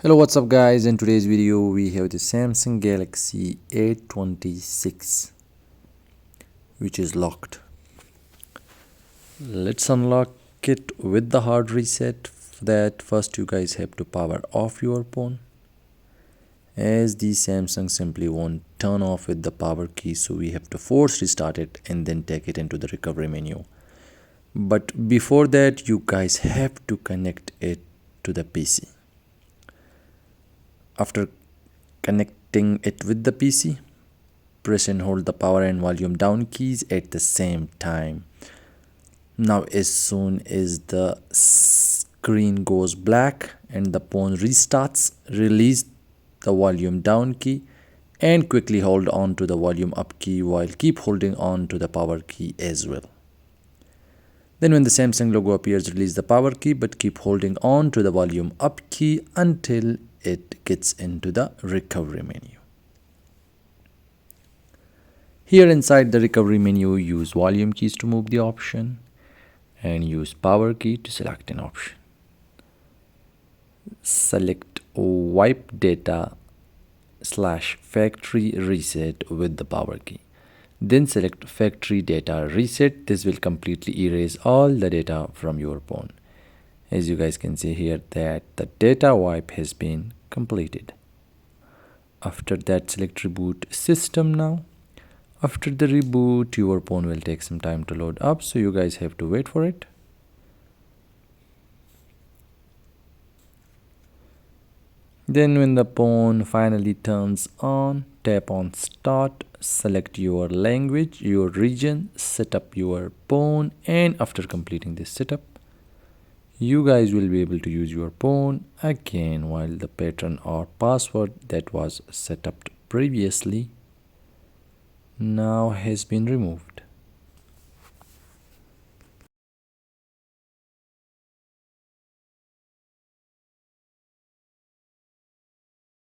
Hello, what's up guys? In today's video we have the Samsung Galaxy A26 which is locked. Let's unlock it with the hard reset. For that, first you guys have to power off your phone, as the Samsung simply won't turn off with the power key, so we have to force restart it and then take it into the recovery menu. But before that, you guys have to connect it to the PC. After connecting it with the PC, press and hold the power and volume down keys at the same time. Now as soon as the screen goes black and the phone restarts, release the volume down key and quickly hold on to the volume up key while keep holding on to the power key as well. Then when the Samsung logo appears, release the power key but keep holding on to the volume up key until it gets into the recovery menu. Here inside the recovery menu, use volume keys to move the option and use power key to select an option. Select wipe data / factory reset with the power key. Then select factory data reset. This will completely erase all the data from your phone. As you guys can see here that the data wipe has been completed. After that, select reboot system now. After the reboot, your phone will take some time to load up, so you guys have to wait for it. Then when the phone finally turns on, tap on start, select your language, your region, set up your phone, and after completing this setup, you guys will be able to use your phone again while the pattern or password that was set up previously now has been removed.